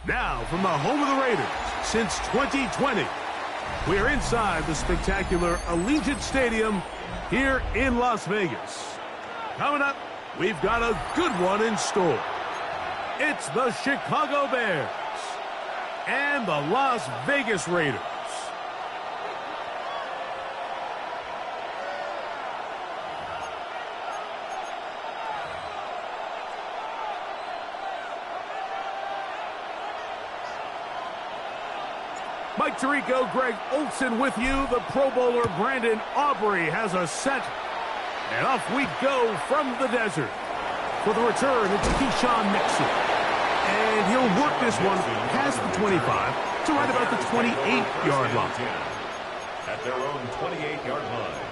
Now, from the home of the Raiders since 2020, we are inside the spectacular Allegiant Stadium here in Las Vegas. Coming up, we've got a good one in store. It's the Chicago Bears and the Las Vegas Raiders. Mike Tirico, Greg Olson with you. The Pro Bowler Brandon Aubrey has us set. And off we go from the desert. For the return, it's Keyshawn Nixon. And he'll work this one past the 25 to right about the 28-yard line. At their own 28-yard line.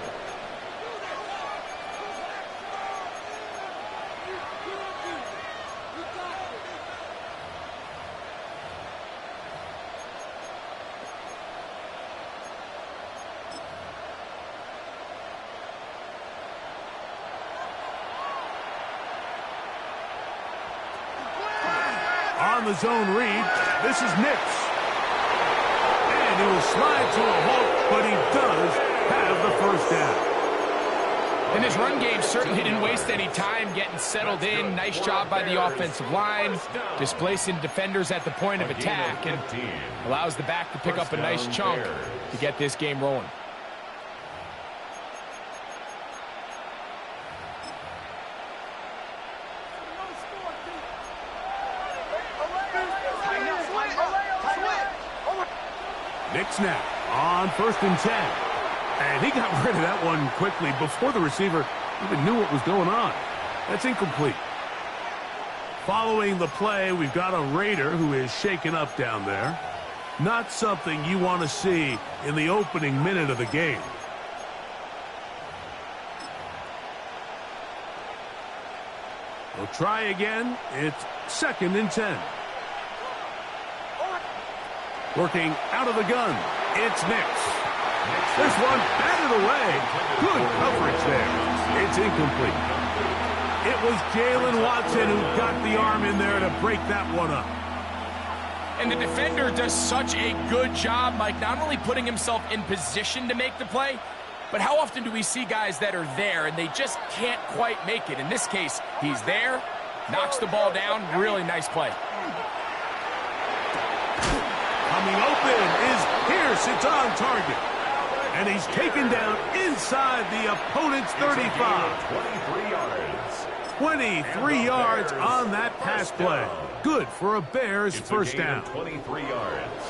On the zone read, this is Nix. And he will slide to a halt, but he does have the first down. And this run game certainly didn't waste any time getting settled in. Nice job by the offensive line, displacing defenders at the point of attack, and allows the back to pick up a nice chunk to get this game rolling. Nix now on 1st and 10. And he got rid of that one quickly before the receiver even knew what was going on. That's incomplete. Following the play, we've got a Raider who is shaken up down there. Not something you want to see in the opening minute of the game. We'll try again. It's 2nd and 10. Working out of the gun, it's Nix. This one batted away. Good coverage there. It's incomplete. It was Jalen Watson who got the arm in there to break that one up. And the defender does such a good job, Mike, not only putting himself in position to make the play, but how often do we see guys that are there and they just can't quite make it? In this case, he's there, knocks the ball down. Really nice play. Coming open is Pierce. It's on target. And he's taken down inside the opponent's 35. 23 yards. 23 yards on that pass play. Good for a Bears first down. 23 yards.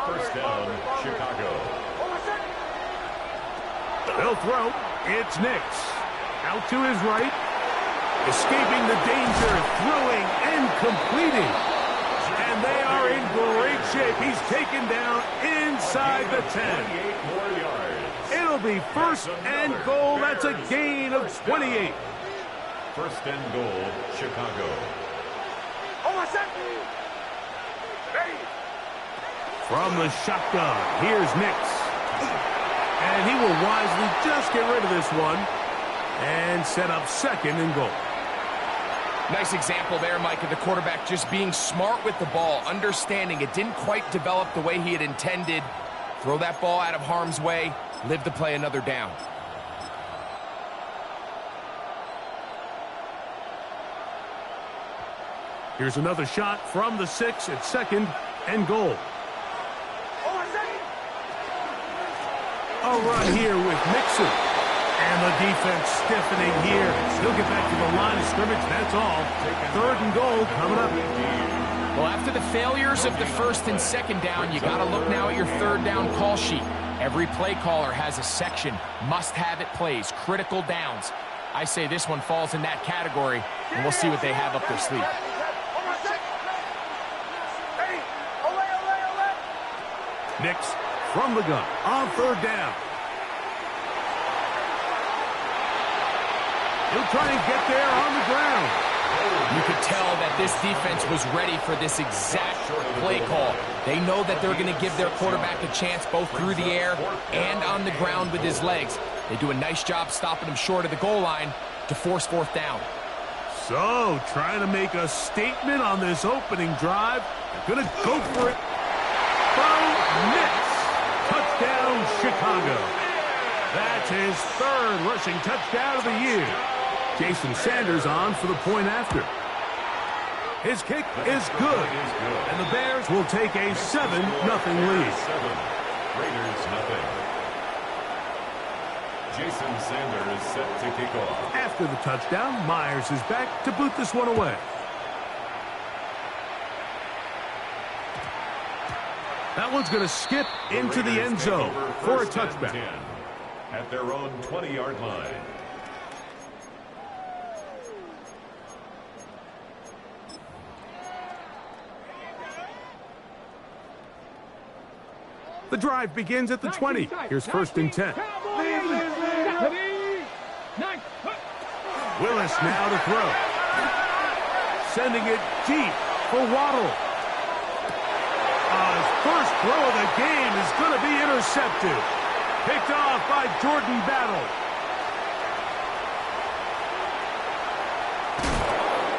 First down, Chicago. They'll throw. It's Nix. Out to his right. Escaping the danger. Throwing and completing. And they are in great shape. He's taken down inside the 10. It'll be 1st and goal. That's a gain of 28. 1st and goal, Chicago. From the shotgun, here's Nix. And he will wisely just get rid of this one and set up 2nd and goal. Nice example there, Mike, of the quarterback just being smart with the ball, understanding it didn't quite develop the way he had intended. Throw that ball out of harm's way, live to play another down. Here's another shot from the 6 at 2nd and goal. A run here with Nixon. And the defense stiffening here. He'll get back to the line of scrimmage. That's all. 3rd and goal coming up. Well, after the failures of the 1st and 2nd down, you got to look now at your 3rd down call sheet. Every play caller has a section. Must-have-it plays. Critical downs. I say this one falls in that category, and we'll see what they have up their sleeve. Nix from the gun on 3rd down. He'll try and get there on the ground. You could tell that this defense was ready for this exact play call. They know that they're going to give their quarterback a chance both through the air and on the ground with his legs. They do a nice job stopping him short of the goal line to force 4th down. So, trying to make a statement on this opening drive. They're going to go for it. Bo Nix. Touchdown, Chicago. That's his third rushing touchdown of the year. Jason Sanders on for the point after. His kick is good, and the Bears will take a 7-0 lead. Raiders nothing. Jason Sanders set to kick off. After the touchdown, Myers is back to boot this one away. That one's going to skip into the end zone for a touchback. At their own 20-yard line. The drive begins at the 20. Here's 1st and 10. Willis now to throw. Sending it deep for Waddle. His first throw of the game is going to be intercepted. Picked off by Jordan Battle.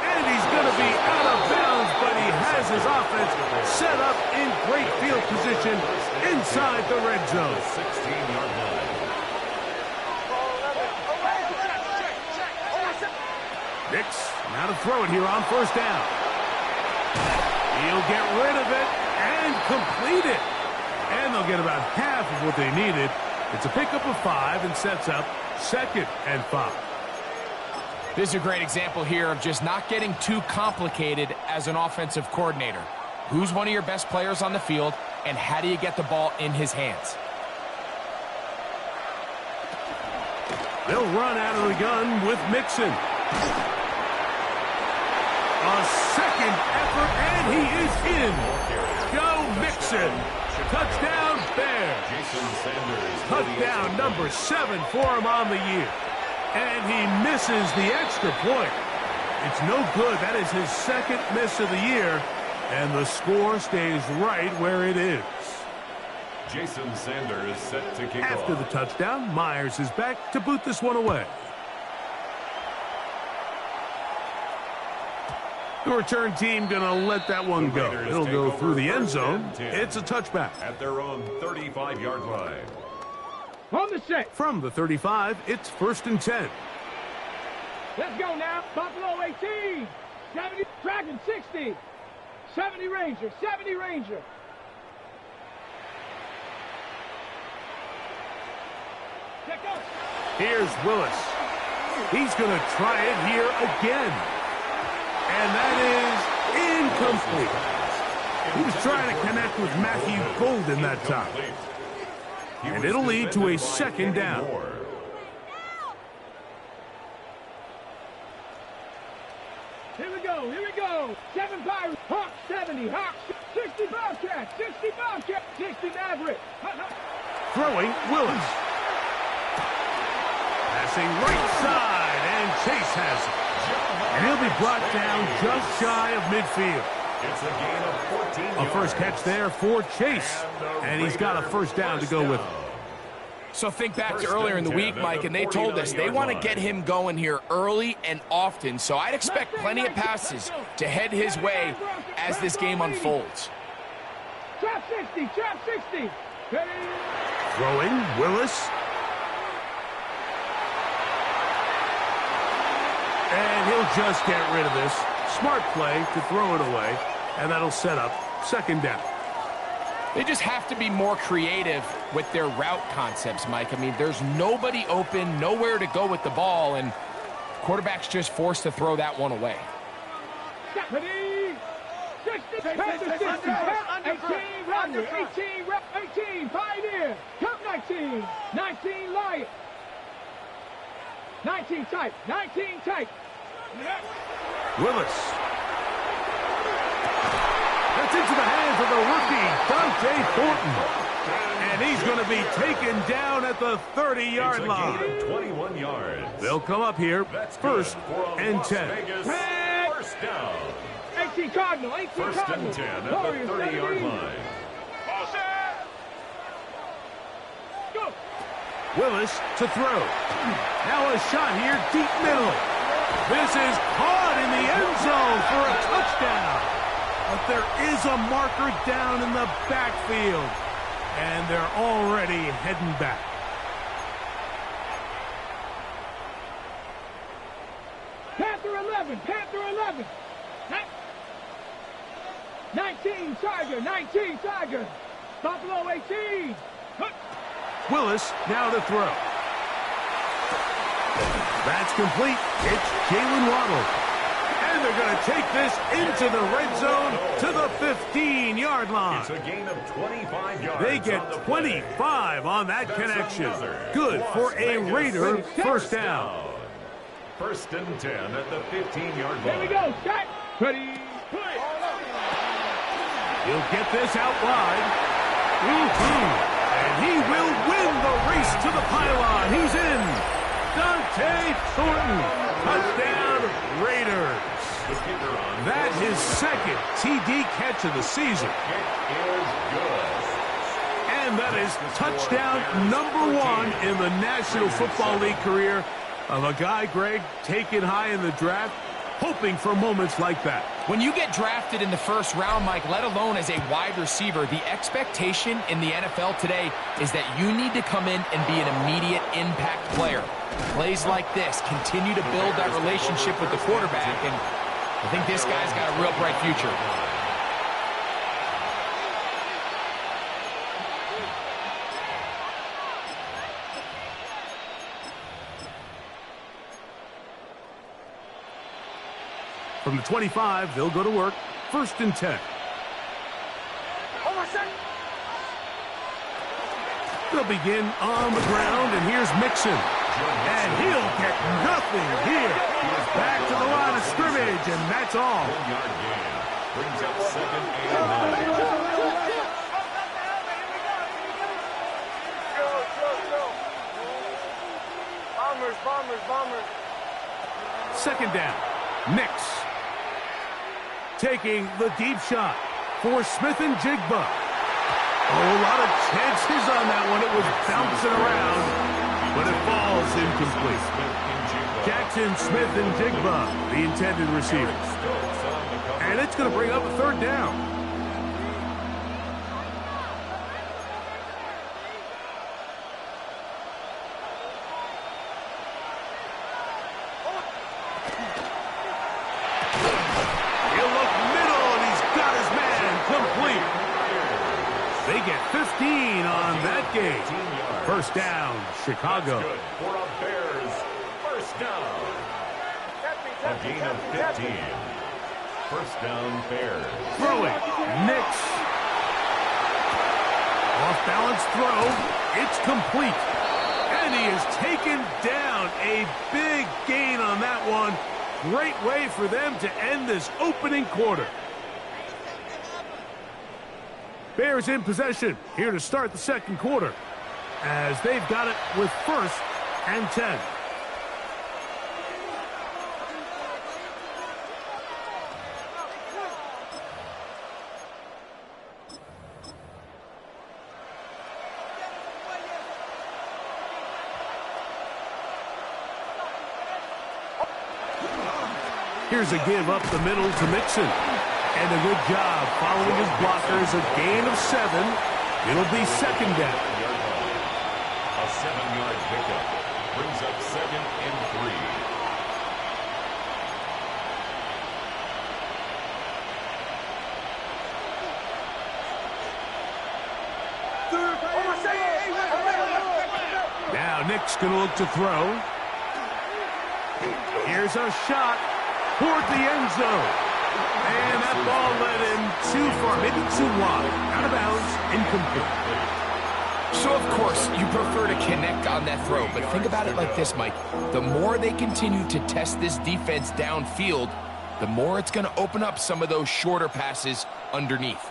And he's going to be out of bounds, but he has his offense set up in great field position inside the red zone. 16-yard line. Nix now to throw it here on 1st down. He'll get rid of it and complete it. And they'll get about half of what they needed. It's a pickup of 5 and sets up 2nd and 5. This is a great example here of just not getting too complicated as an offensive coordinator. Who's one of your best players on the field, and how do you get the ball in his hands? They'll run out of the gun with Mixon. A second effort, and he is in. Joe Mixon. Touchdown, Bears. Jason Sanders. Touchdown number 7 for him on the year. And he misses the extra point. It's no good. That is his 2nd miss of the year. And the score stays right where it is. Jason Sanders set to kick off. After the touchdown, Myers is back to boot this one away. The return team going to let that one go. It'll go through the end zone. It's a touchback. At their own 35-yard line. On the set. From the 35, it's 1st and 10. Let's go now. Buffalo 18. 70. Dragon 60. 70 Ranger. 70 Ranger. Check out. Here's Willis. He's going to try it here again. And that is incomplete. He was trying to connect with Matthew Golden that time. And it'll lead to a 2nd down. Here we go. Here we go. 7 Pirates. Hawks 70. Hawks 60 Bobcats. 60 Bobcats. 60 Maverick. Throwing Willis. Passing right side, and Chase has it. And he'll be brought down just shy of midfield. It's a gain of 14 yards. A first catch there for Chase. And he's got a 1st down to go with him. So think back to earlier in the week, Mike, and they told us they want to get him going here early and often. So I'd expect plenty of passes to head his way as this game unfolds. Trap 60. Trap 60. Throwing Willis. And he'll just get rid of this. Smart play to throw it away. And that'll set up 2nd down. They just have to be more creative with their route concepts, Mike. I mean, there's nobody open, nowhere to go with the ball, and quarterback's just forced to throw that one away. 18, Pioneer, Cup 19, 19 Lion, 19 type, 19 type. Willis. That's into the hands of the rookie, Dante Thornton. And he's going to be taken down at the 30-yard line. 21 yards. They'll come up here, That's 1st and 10. Vegas. 1st down. 18 Cardinal, 18 1st Cardinal. and 10 at the 30-yard line. Go. Willis to throw. Now a shot here, deep middle. This is caught. shot in the end zone for a touchdown. But there is a marker down in the backfield, and they're already heading back. Panther 11, Panther 11. 19 Tiger, 19 Tiger. Buffalo 18. Willis now to throw. That's complete. It's Jalen Waddle. And they're going to take this into the red zone to the 15-yard line. It's a gain of 25 yards. They get 25 on that connection. Good for a Raider first down. First and 10 at the 15-yard line. Here we go. Set. Ready. Play. He'll get this out wide. And he will win the race to the pylon. He's in. Dante Thornton. Touchdown, Raiders. That his second TD catch of the season. It is good. And that is touchdown number 1 in the National Football League career of a guy, Greg, taken high in the draft, hoping for moments like that. When you get drafted in the first round, Mike, let alone as a wide receiver, the expectation in the NFL today is that you need to come in and be an immediate impact player. Plays like this continue to build that relationship with the quarterback, and I think this guy's got a real bright future. From the 25, they'll go to work. First and 10. They'll begin on the ground, and here's Mixon. And he'll get nothing here. Back to the line of scrimmage, and that's all. 1-yard gain. Brings up second and 9. Bombers. Second down. Nix. Taking the deep shot for Smith and Jigba. Oh, a lot of chances on that one. It was bouncing around, but it falls incomplete. Jackson, Smith, and Jigba, the intended receiver. And it's going to bring up a third down. They get 15 on that game. First down, Chicago. Good for a Bears first down. A gain of 15. First down, Bears. Throw it. Nix. Off-balance throw. It's complete. And he is taken down. A big gain on that one. Great way for them to end this opening quarter. Bears in possession here to start the second quarter as they've got it with first and 10. Here's a give up the middle to Mixon. And a good job following his blockers. A gain of 7. It'll be second down. A 7-yard pickup brings up second and 3. Now Nick's going to look to throw. Here's a shot toward the end zone. And that ball led him too far, maybe too wide. Out of bounds, incomplete. So, of course, you prefer to connect on that throw, but think about it like this, Mike. The more they continue to test this defense downfield, the more it's going to open up some of those shorter passes underneath.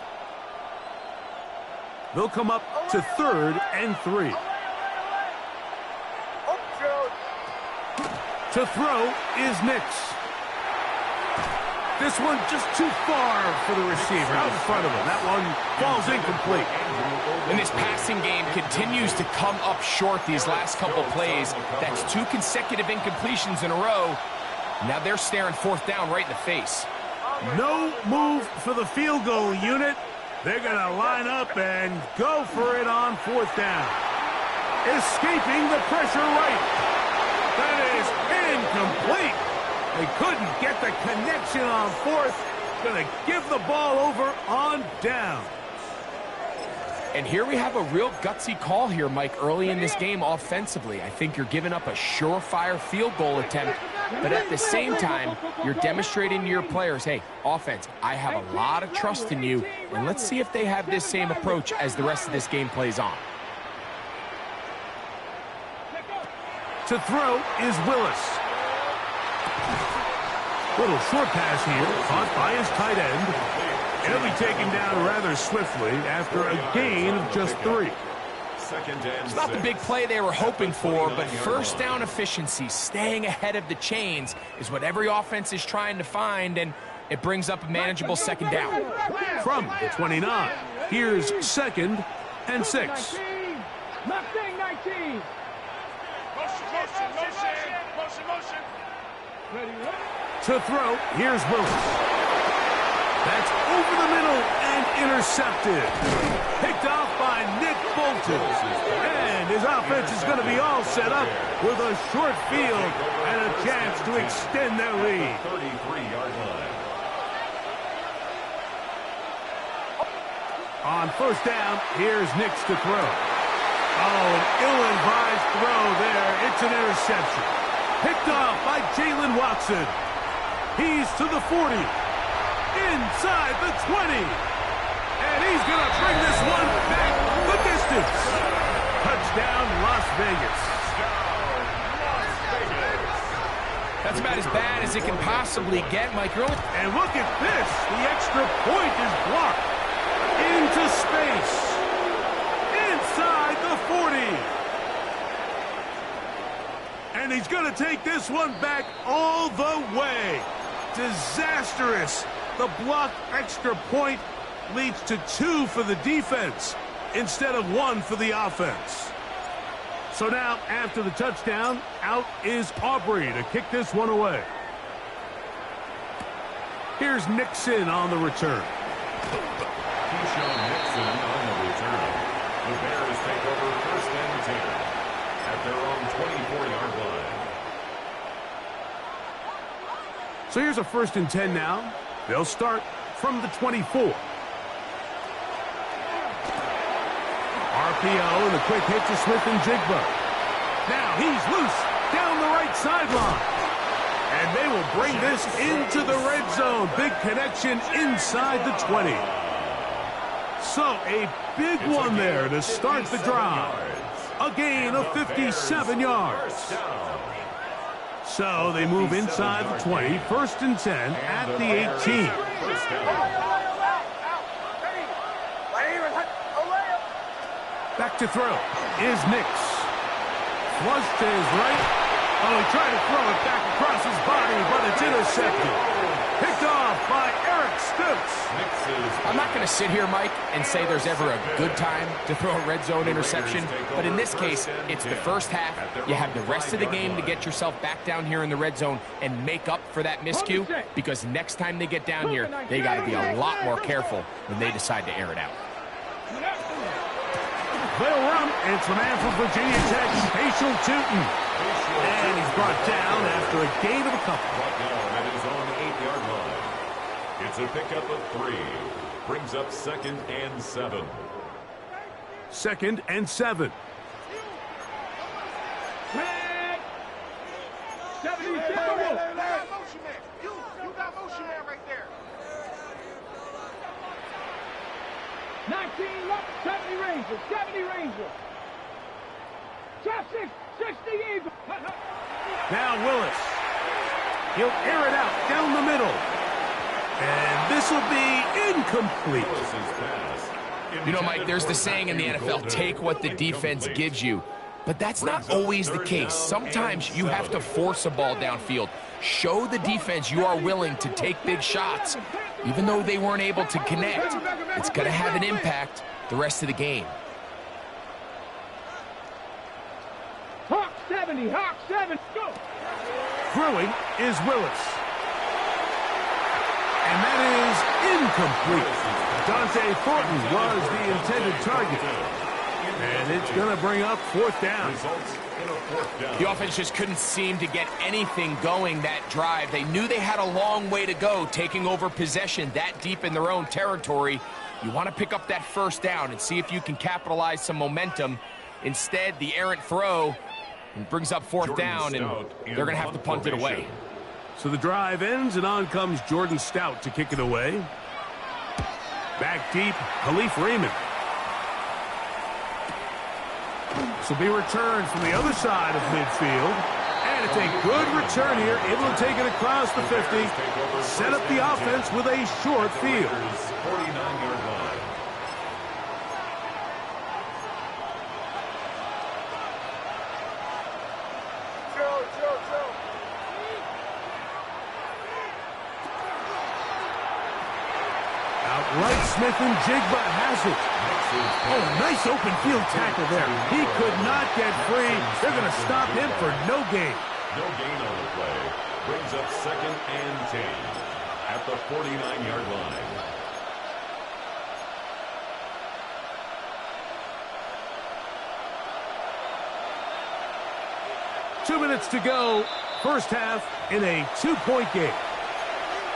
They'll come up to third and 3. To throw is Nix. This one just too far for the receiver out in front of him. That one falls incomplete. And this passing game continues to come up short these last couple plays. That's 2 consecutive incompletions in a row. Now they're staring fourth down right in the face. No move for the field goal unit. They're going to line up and go for it on fourth down. Escaping the pressure right. That is incomplete. They couldn't get the connection on fourth. Going to give the ball over on down. And here we have a real gutsy call here, Mike, early in this game offensively. I think you're giving up a surefire field goal attempt, but at the same time, you're demonstrating to your players, hey, offense, I have a lot of trust in you, and let's see if they have this same approach as the rest of this game plays on. To throw is Willis. Little short pass here, caught by his tight end. He'll be taken down rather swiftly after a gain of just 3. It's not the big play they were hoping for, but first down efficiency, staying ahead of the chains, is what every offense is trying to find, and it brings up a manageable second down. From the 29, here's 2nd and 6. Mustang 19. Motion. Ready. To throw, here's Willis. That's over the middle and intercepted. Picked off by Nick Bolton. And his offense is going to be all set up with a short field and a chance to extend their lead. 33-yard line. On first down, here's Nix to throw. Oh, an ill-advised throw there. It's an interception. Picked off by Jalen Watson. He's to the 40. Inside the 20. And he's going to bring this one back the distance. Touchdown, Las Vegas. That's about as bad as it can possibly get, Mike. And look at this. The extra point is blocked. Into space. Inside the 40. And he's going to take this one back all the way. Disastrous. The blocked extra point leads to 2 for the defense instead of 1 for the offense. So now, after the touchdown, out is Aubrey to kick this one away. Here's Nixon on the return. Keyshawn Nixon on the return. The Bears take over 1st and 10 at their own 24-yard line. So here's a 1st and 10 now. They'll start from the 24. RPO and a quick hit to Smith and Jigba. Now he's loose down the right sideline. And they will bring this into the red zone. Big connection inside the 20. So a big one there to start the drive. A gain of 57 yards. So they move inside the 20, 1st and 10 at the 18. Back to throw is Nix. Flush to his right. Oh, he tried to throw it back across his body, but it's intercepted. Picked off by Eric Stutz. I'm not going to sit here, Mike, and say there's ever a good time to throw a red zone interception, but in this case, it's the first half. You have the rest of the game to get yourself back down here in the red zone and make up for that miscue, because next time they get down here, they got to be a lot more careful when they decide to air it out. They'll run. It's the man from Virginia Tech, Facial Tootin. And he's brought down after a gain of a couple. Brought down at his own 8-yard line. It's a pickup of 3. Brings up 2nd and 7. 2nd and 7. Red. 77. You got motion man right there. 19, 70 Ranger, 70 Ranger. Top 6, 60 Eagle. Now Willis. He'll air it out down the middle. And this will be incomplete. You know, Mike, there's the saying in the NFL, take what the defense gives you. But that's not always the case. Sometimes you have to force a ball downfield. Show the defense you are willing to take big shots. Even though they weren't able to connect, it's going to have an impact the rest of the game. Hawk 70, Hawk 7, go! Throwing is Willis. And that is incomplete. Dante Thornton was the intended target. And it's going to bring up fourth down. The offense just couldn't seem to get anything going that drive. They knew they had a long way to go, taking over possession that deep in their own territory. You want to pick up that first down and see if you can capitalize some momentum. Instead, the errant throw brings up fourth down, and they're going to have to punt it away. So the drive ends, and on comes Jordan Stout to kick it away. Back deep, Khalif Raymond. This will be returned from the other side of midfield. And it's a good return here, able to take it across the 50. Set up the offense with a short field. 49-yard line. Outright Smith and Jigba has it. Oh, nice open field tackle there. He could not get free. They're going to stop him for no gain. No gain on the play. Brings up 2nd and 10 at the 49-yard line. Two minutes to go. First half in a 2-point game.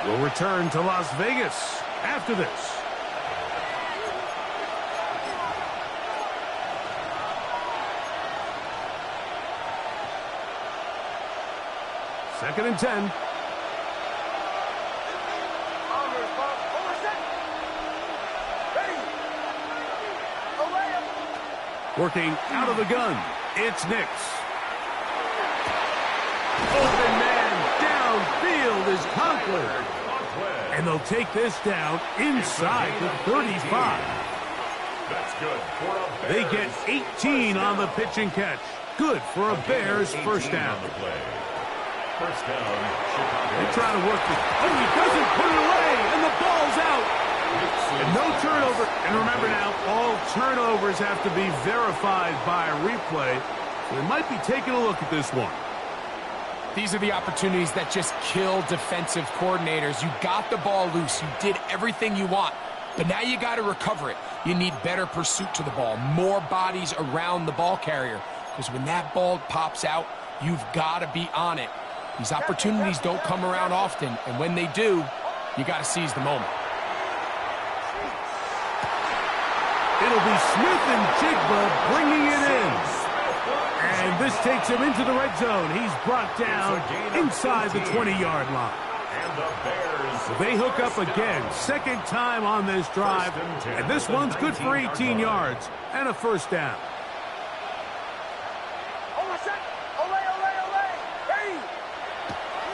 We'll return to Las Vegas after this. Second and 10. Working out of the gun. It's Nix. Open man downfield is Conklin. And they'll take this down inside the 35. That's good for a They Bears. get 18 on the pitch and catch. Good for a Bears first down. On the play. First down, Chicago. They try to work it. Oh, he doesn't put it away, and the ball's out. And no turnover. And remember now, all turnovers have to be verified by a replay. So they might be taking a look at this one. These are the opportunities that just kill defensive coordinators. You got the ball loose. You did everything you want. But now you got to recover it. You need better pursuit to the ball, more bodies around the ball carrier. Because when that ball pops out, you've got to be on it. These opportunities don't come around often, and when they do, you got to seize the moment. It'll be Smith and Jigba bringing it in. And this takes him into the red zone. He's brought down inside the 20-yard line. And the Bears. They hook up again. Second time on this drive. And this one's good for 18 yards and a first down.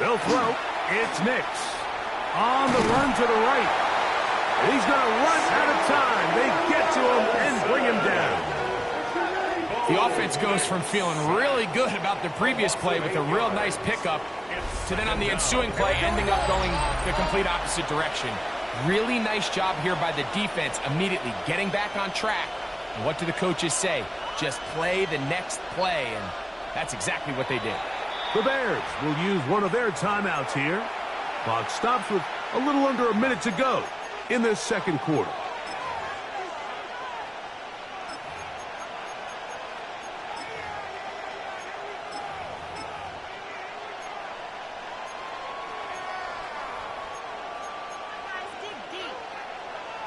They'll throw. It's Nix. On the run to the right. And he's going to run out of time. They get to him and bring him down. The offense goes from feeling really good about the previous play with a real nice pickup to then on the ensuing play ending up going the complete opposite direction. Really nice job here by the defense immediately getting back on track. And what do the coaches say? Just play the next play, and that's exactly what they did. The Bears will use one of their timeouts here. Clock stops with a little under a minute to go in this second quarter.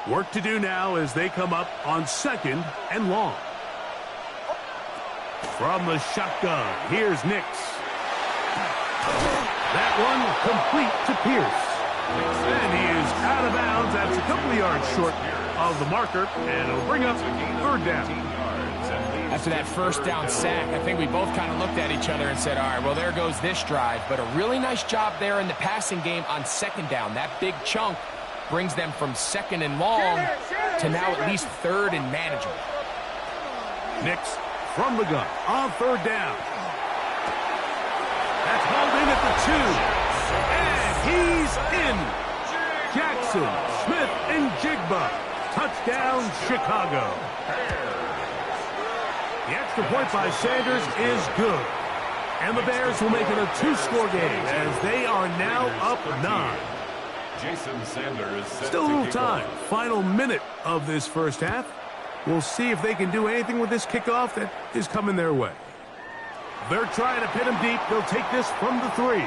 Work to do now as they come up on 2nd and long. From the shotgun, here's Nix. That one complete to Pierce. And he is out of bounds. That's a couple of yards short of the marker, and it'll bring up third down. After that first down sack, I think we both kind of looked at each other and said, all right, well, there goes this drive. But a really nice job there in the passing game on second down. That big chunk brings them from 2nd and long to now at least 3rd and manageable. Nix from the gun on third down. That's hauled in at the 2. And he's in. Jackson, Smith, and Jigba. Touchdown, Chicago. The extra point by Sanders is good. And the Bears will make it a two-score game as they are now up 9. Jason Sanders Still a little time. Final minute of this first half. We'll see if they can do anything with this kickoff that is coming their way. They're trying to pin him deep. They'll take this from the 3.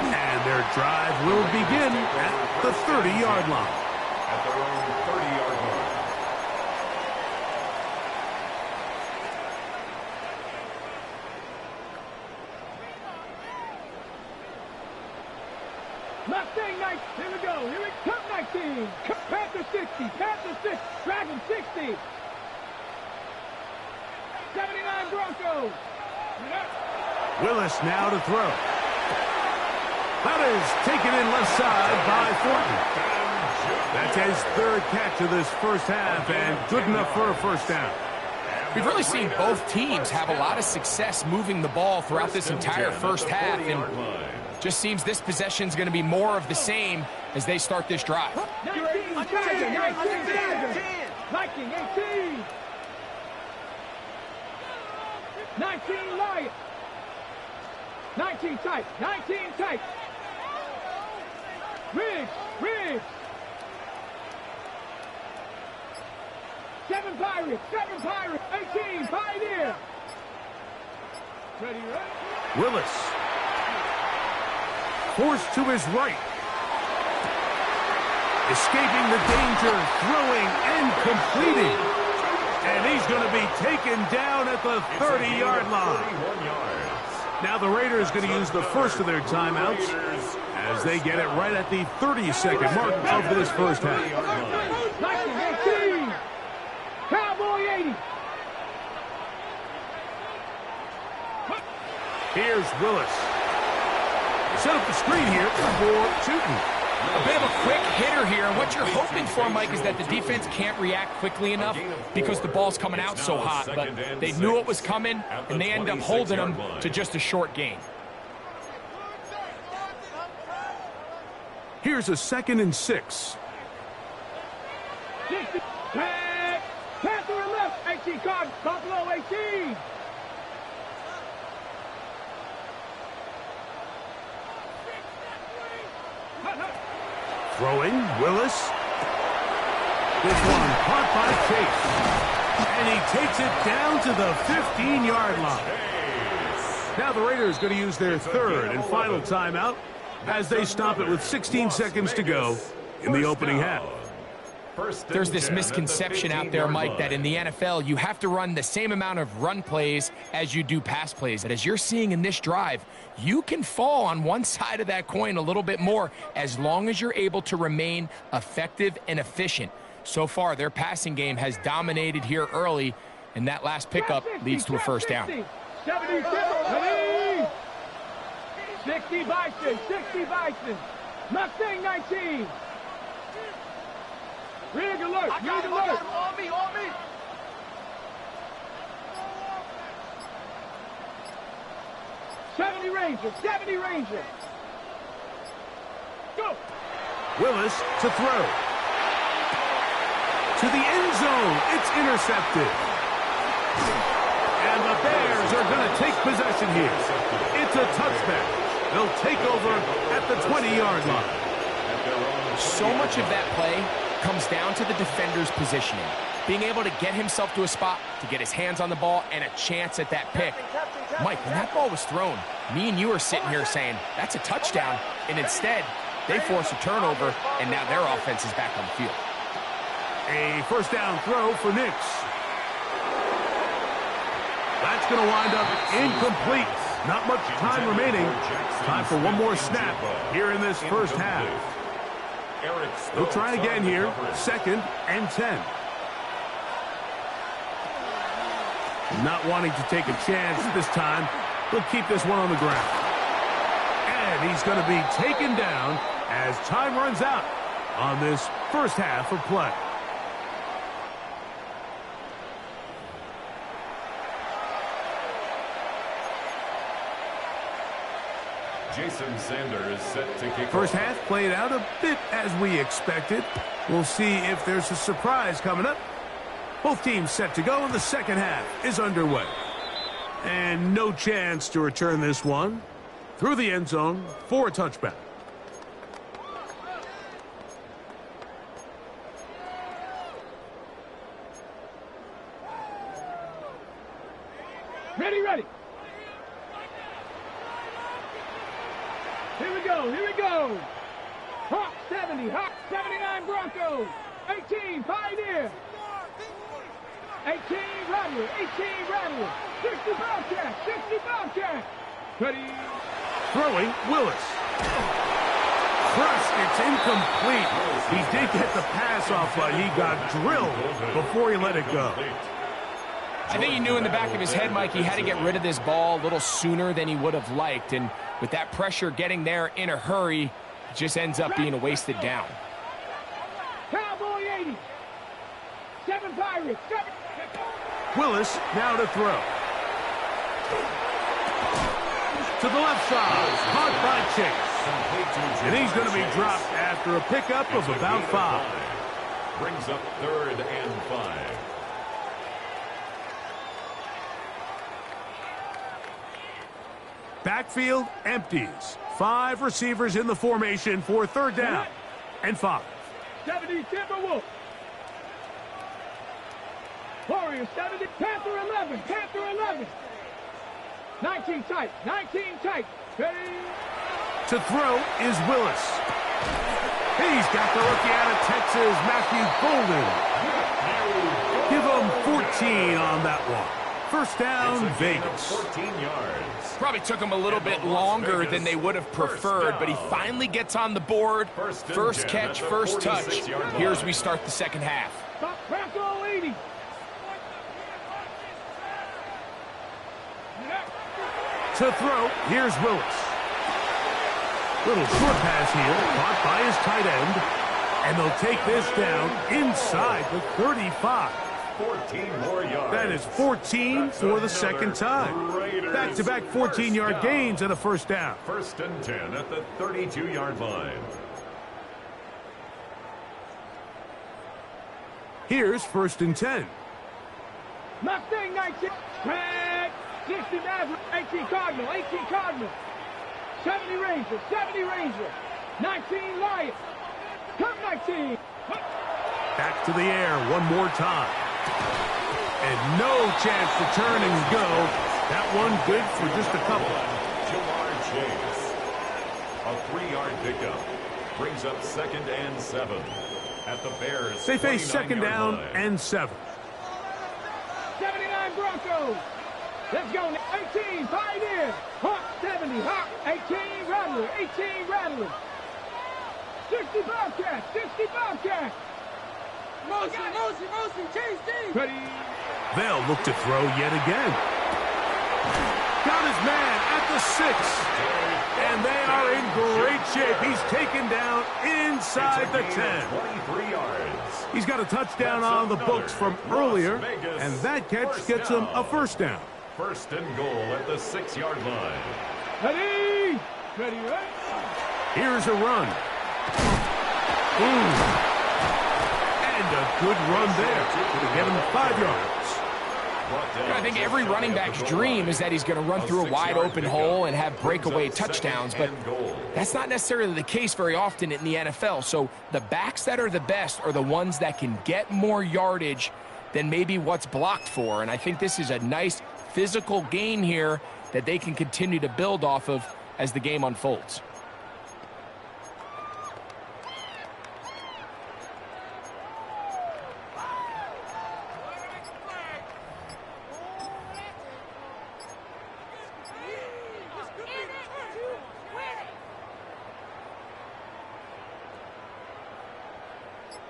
And their drive will begin at the 30-yard line. At their own 30-yard line. Mustang 19. Here we go. Here we come. 19. Panther 60. Panther 6. Dragon 60. 79 Broncos. Willis now to throw. That is taken in left side by Thornton. That's his third catch of this first half and good enough for a first down. We've really seen both teams have a lot of success moving the ball throughout this entire first half, and just seems this possession is going to be more of the same as they start this drive. 19 Tiger. 19 18. 19 Lion. 19 tight. 19 tight. Riggs. 7 Pirates. 18 Pioneer. Ready. Willis. Forced to his right. Escaping the danger, throwing and completing. And he's going to be taken down at the 30-yard line. Now the Raiders going to use the first of their timeouts as they get it right at the 30-second mark of this first half. 19-18. Cowboy 80. Here's Willis. Set up the screen here for Tootin. A bit of a quick hitter here, and what you're hoping for, Mike, is that the defense can't react quickly enough because the ball's coming out so hot, but they knew it was coming, and they end up holding them to just a short gain. Here's a 2nd and 6. Panther left. 18 card. Buffalo 18. Throwing, Willis. This one caught by Chase. And he takes it down to the 15-yard line. Now the Raiders going to use their third and final timeout as they stop it with 16 seconds to go in the opening half. There's this misconception out there, Mike, that in the NFL, you have to run the same amount of run plays as you do pass plays. And as you're seeing in this drive, you can fall on one side of that coin a little bit more as long as you're able to remain effective and efficient. So far, their passing game has dominated here early, and that last pickup leads to a first down. 60 Bison. Mustang 19. Rig alert. On me. 70 Ranger. Go. Willis to throw. To the end zone. It's intercepted. And the Bears are going to take possession here. It's a touchback. They'll take over at the 20-yard line. So much of that play comes down to the defender's positioning. Being able to get himself to a spot, to get his hands on the ball, and a chance at that pick. Mike, when that ball was thrown, me and you are sitting here saying, that's a touchdown, and instead, they force a turnover, and now their offense is back on the field. A first down throw for Nix. That's going to wind up incomplete. Not much time remaining. Time for one more snap here in this first half. They'll try again here. 2nd and 10. Not wanting to take a chance this time. He'll keep this one on the ground. And he's going to be taken down as time runs out on this first half of play. Jason Sanders set to kick. First half played out a bit as we expected. We'll see if there's a surprise coming up. Both teams set to go, and the second half is underway. And no chance to return this one. Through the end zone for a touchback. Ready, ready. Here we go, here we go. Hawk 70, Hawk 79 Broncos. 18, Pioneer. 18, Rattler, 18, Rattler. 60 Bobcat, 60 Bobcat. Ready. Throwing, Willis. Crushed, it's incomplete. He did get the pass off, but he got drilled before he let it go. I think he knew in the back of his head, Mike, he had to get rid of this ball a little sooner than he would have liked. And with that pressure getting there in a hurry, it just ends up being a wasted down. Cowboy 80. 7 Pirates. 7. Willis now to throw. To the left side. Caught by Chase. And he's going to be dropped after a pickup of about 5. Brings up 3rd and 5. Backfield empties. 5 receivers in the formation for 3rd down and 5. 70 Timberwolf. Warriors 70. Panther 11. Panther 11. 19 tight. 19 tight. Ready. To throw is Willis. He's got the rookie out of Texas, Matthew Golden. Give him 14 on that one. 1st down, Vegas. 14 yards. Probably took him a little bit longer than they would have preferred, but he finally gets on the board. First catch, first touch. Here's we start the second half. Bronco 80. To throw, here's Willis. Little short pass here, caught by his tight end. And they'll take this down inside the 35. 14 more yards. That is 14 for the second time. Back-to-back 14-yard gains and a 1st down. 1st and 10 at the 32-yard line. Here's 1st and 10. Mustang 19. Red. 60 Maverick. 18 Cardinal. 18 Cardinal. 70 Ranger. 70 Ranger. 19 Lion. Come 19. Back to the air one more time. And no chance to turn and go. That one good for just a couple. Jamar Chase. A 3-yard pickup. Brings up 2nd and 7. At the Bears. They face 2nd down line. and 7. 79 Broncos. Let's go. 18 Pioneer. Hawk 70. Hawk 18 Rattler. 18 Rattler. 60 Bobcat. 60 Bobcat. Motion, chase deep. Ready. They'll look to throw yet again. Got his man at the 6. And they are in great shape. He's taken down inside the 10. 23 yards. He's got a touchdown on the books from earlier, and that catch gets him a 1st down. 1st and goal at the 6-yard line. Ready. Ready, ready. Here's a run. Ooh. And a good run there to get him 5 yards. I think every running back's dream is that he's going to run through a wide open hole and have breakaway touchdowns, but that's not necessarily the case very often in the NFL. So the backs that are the best are the ones that can get more yardage than maybe what's blocked for. And I think this is a nice physical gain here that they can continue to build off of as the game unfolds.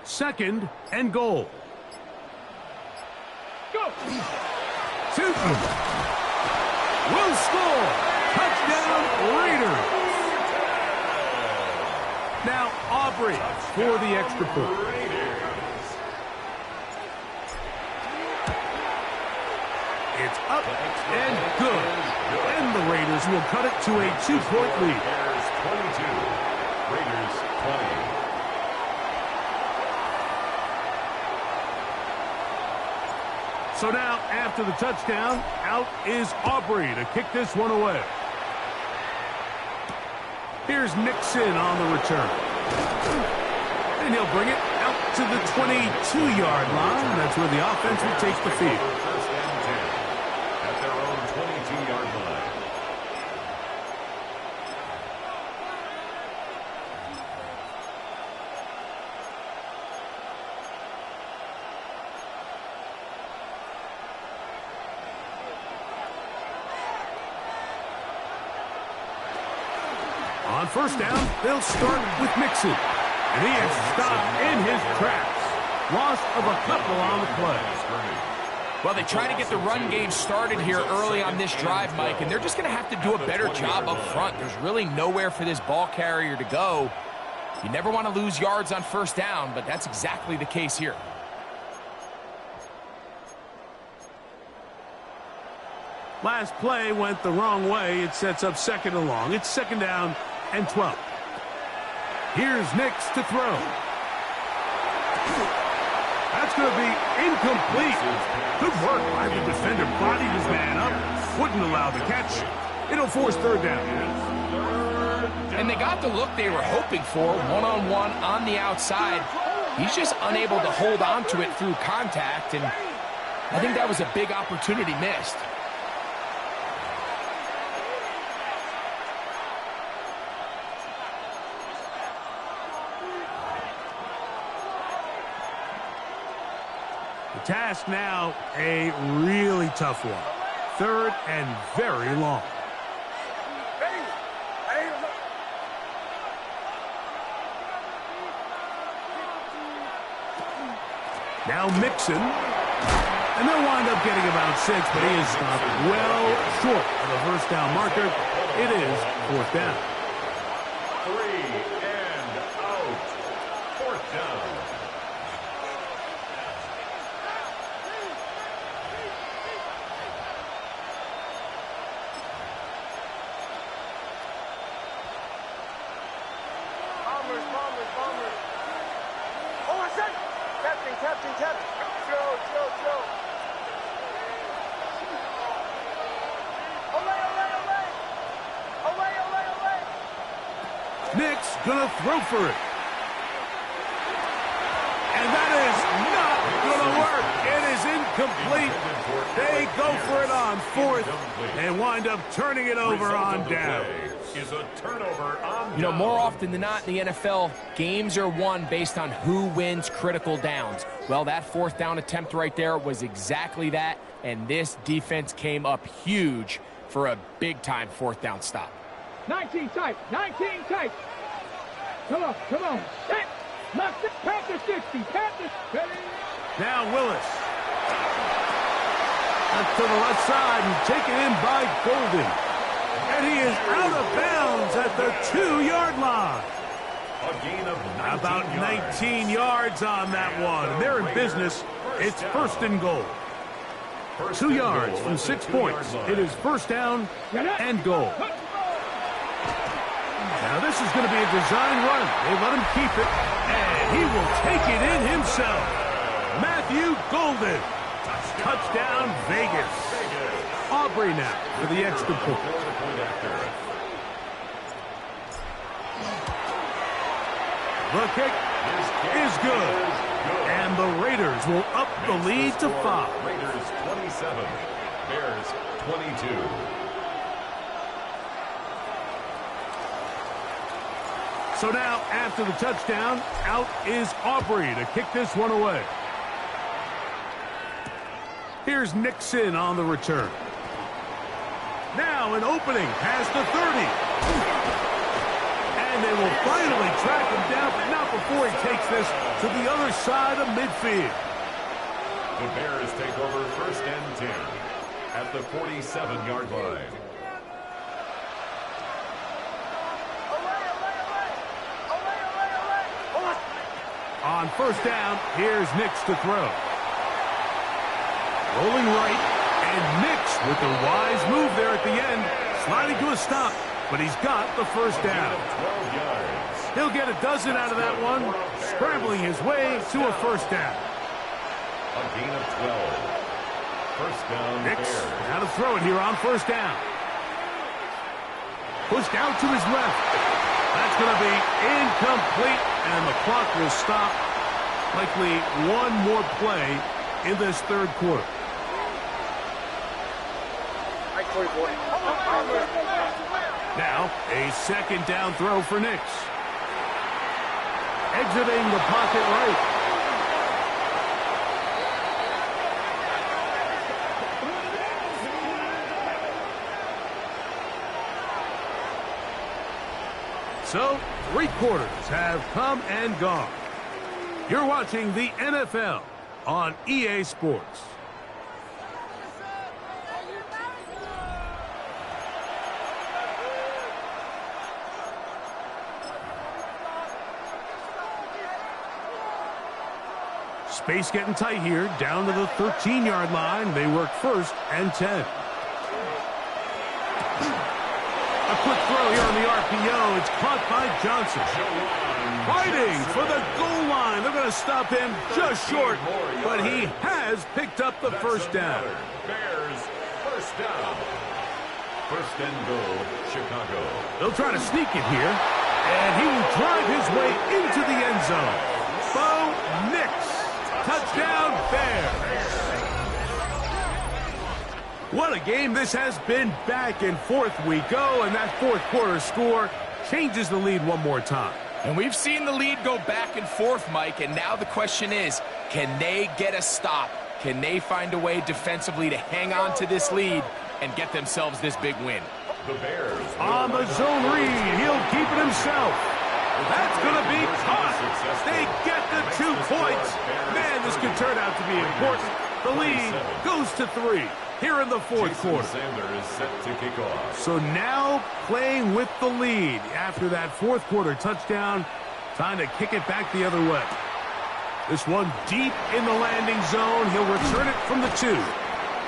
Second and goal. Go. Tootin will score. Touchdown, Raiders. Now Aubrey for the extra point. It's up and good. And the Raiders will cut it to a 2-point lead. Bears 22, Raiders 20. So now, after the touchdown, out is Aubrey to kick this one away. Here's Nixon on the return. And he'll bring it out to the 22-yard line. That's where the offense will take the field. First and 10 at their own 22-yard line. On first down, they'll start with Mixon. And he is stopped in his tracks. Loss of a couple on the play. Well, they try to get the run game started here early on this drive, Mike, and they're just going to have to do a better job up front. There's really nowhere for this ball carrier to go. You never want to lose yards on first down, but that's exactly the case here. Last play went the wrong way. It sets up second and long. It's second down and 12. Here's Nix to throw. That's going to be incomplete. Good work by the defender. Bodied his man up. Wouldn't allow the catch. It'll force third down. And they got the look they were hoping for, one-on-one on the outside. He's just unable to hold on to it through contact, and I think that was a big opportunity missed. The task now, a really tough one. Third and very long. Now Mixon. And they'll wind up getting about 6, but he is stopped well short of the first down marker. It is fourth down. 3 and out. Fourth down. Bombers. Oh, I said, Captain. Joe. Olay. Nick's gonna throw for it. And that is not gonna work. It is incomplete. They go for it on fourth and wind up turning it over on down. Is a turnover on You know, more often than not in the NFL, games are won based on who wins critical downs. Well, that fourth down attempt right there was exactly that, and this defense came up huge for a big-time fourth down stop. 19 tight. Come on. Set. Panther 60. Panther. Now Willis. Up to the left side and taken in by Golden. And he is out of bounds at the 2-yard line. A gain of 19 About 19 yards on that one. And they're in business. It's first and goal. 2 yards from 6 points. It is first down and goal. Now this is going to be a design run. They let him keep it. And he will take it in himself. Matthew Golden. Touchdown Vegas. Aubrey now for the extra point. The kick is good. And the Raiders will up the lead to 5. Raiders 27, Bears 22. So now, after the touchdown, out is Aubrey to kick this one away. Here's Nixon on the return. Now an opening past the 30. And they will finally track him down, but not before he takes this to the other side of midfield. The Bears take over first and 10 at the 47-yard line. On first down, here's Nix to throw. Rolling right, and Nix with the wise move there at the end, sliding to a stop, but he's got the first down. 12 yards. He'll get a dozen out of that one, scrambling his way to a first down. A gain of 12. First down, Nix Bears. now to throw it here on first down. Pushed out to his left. That's going to be incomplete, and the clock will stop. Likely one more play in this third quarter. Now, a second down throw for Nix. Exiting the pocket right. So, 3 quarters have come and gone. You're watching the NFL on EA Sports. Space getting tight here, down to the 13-yard line. They work first and 10. A quick throw here on the RPO. It's caught by Johnson. Fighting for the goal line. They're going to stop him just short, but he has picked up the first down. Bears, first down. First and goal, Chicago. They'll try to sneak it here, and he will drive his way into the end zone. Bo Nix. Touchdown, Bears. What a game this has been. Back and forth we go, and that fourth quarter score changes the lead one more time. And we've seen the lead go back and forth, Mike, and now the question is, can they get a stop? Can they find a way defensively to hang on to this lead and get themselves this big win? The Bears on the zone read. He'll keep it himself. That's going to be caught. They get the 2 points. Man, this could turn out to be important. The lead goes to 3 here in the fourth quarter. Sanders is set to kick off. So now playing with the lead after that fourth quarter touchdown. Time to kick it back the other way. This one deep in the landing zone. He'll return it from the 2.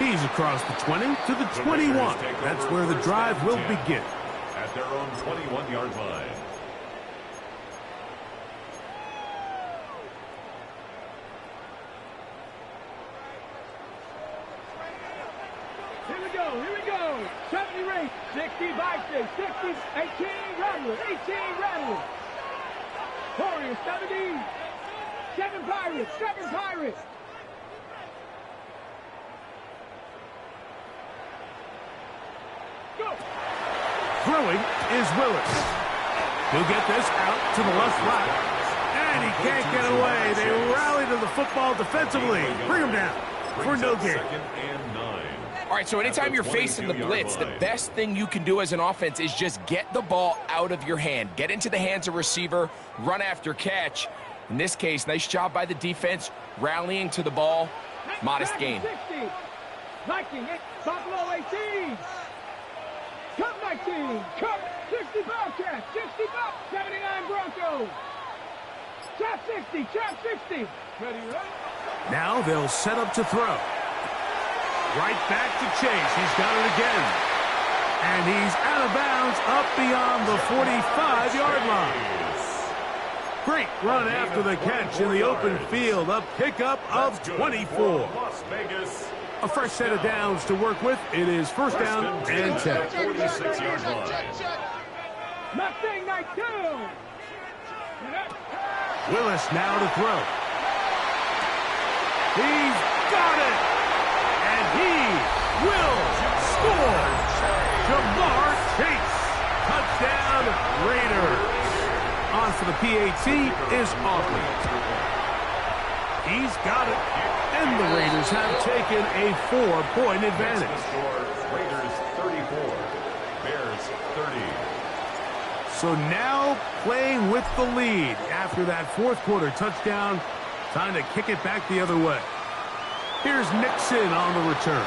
He's across the 20 to the 21. That's where the drive will begin. At their own 21-yard line. Here we go. 70 race, 60 Vikings, 60, 18 Rattlers, 18 Rattlers. Warriors, 70, 7 Pirates, 7 Pirates. Go. Throwing is Willis. He'll get this out to the left flat. And he can't get away. They rally to the football defensively. Bring him down for no gain. Second and 9. All right, so anytime you're facing the blitz, the best thing you can do as an offense is just get the ball out of your hand. Get into the hands of receiver, run after catch. In this case, nice job by the defense, rallying to the ball. Modest gain. 60. Viking, Buffalo 18. Cup 19. Cup 60 Bobcats. 60 Bucks. 79 Broncos. Trap 60. Trap 60. Ready, right? Now they'll set up to throw. Right back to Chase. He's got it again. And he's out of bounds up beyond the 45-yard line. Great run after the catch in the open field. A pickup of 24. Las Vegas. A fresh set of downs to work with. It is first down and 10. 46-yard line. Mustang night 2. Willis now to throw. He's got it. And he will score. Jamar Chase. Touchdown Raiders. On for the PAT is Aubrey. He's got it. And the Raiders have taken a 4-point advantage. Raiders 34. Bears 30. So now playing with the lead after that fourth quarter touchdown. Time to kick it back the other way. Here's Nixon on the return.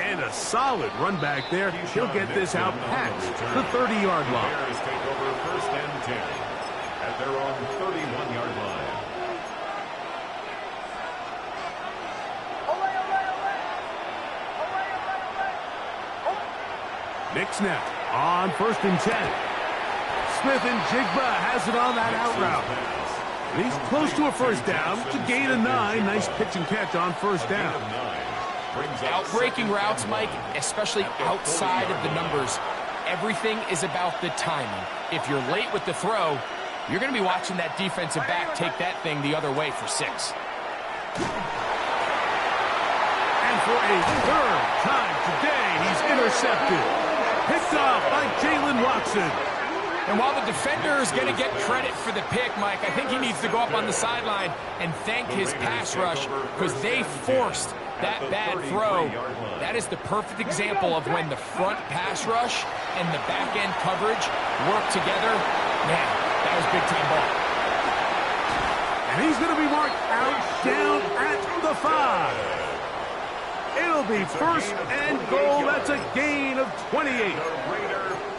And a solid run back there. He'll get this out past the 30-yard line. Bears take over first and 10 at their own 31-yard line. Nix now on first and 10. Smith and Jigba has it on that out route. He's close to a first down. It's a gain of 9. Nice pitch and catch on first down. Out-breaking routes, Mike, especially outside of the numbers, everything is about the timing. If you're late with the throw, you're going to be watching that defensive back take that thing the other way for 6. And for a third time today, he's intercepted. Picked off by Jalen Watson. And while the defender is going to get credit for the pick, Mike, I think he needs to go up on the sideline and thank his pass rush because they forced that bad throw. That is the perfect example of when the front pass rush and the back-end coverage work together. Man, that was big-time ball. And he's going to be marked out down at the 5. It'll be first and goal. That's a gain of 28.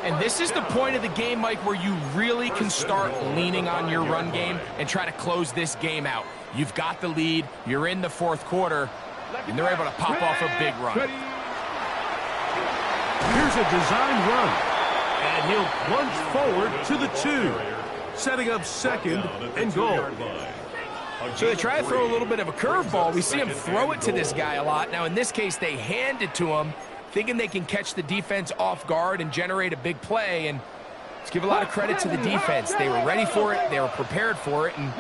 And this is the point of the game, Mike, where you really can start leaning on your run game and try to close this game out. You've got the lead. You're in the fourth quarter, and they're able to pop off a big run. Here's a design run, and he'll plunge forward to the 2, setting up second and goal. So they try to throw a little bit of a curveball. We see him throw it to this guy a lot. Now, in this case, they hand it to him, thinking they can catch the defense off guard and generate a big play. And let's give a lot of credit to the defense. They were ready for it, they were prepared for it, and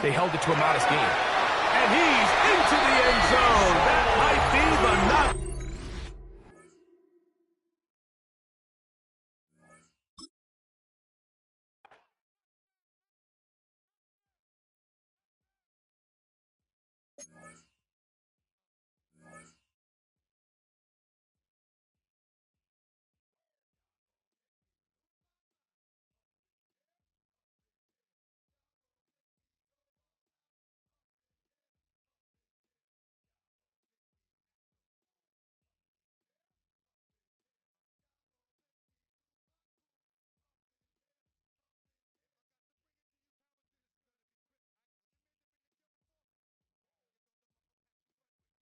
they held it to a modest gain. And he's into the end zone. That might be the knock.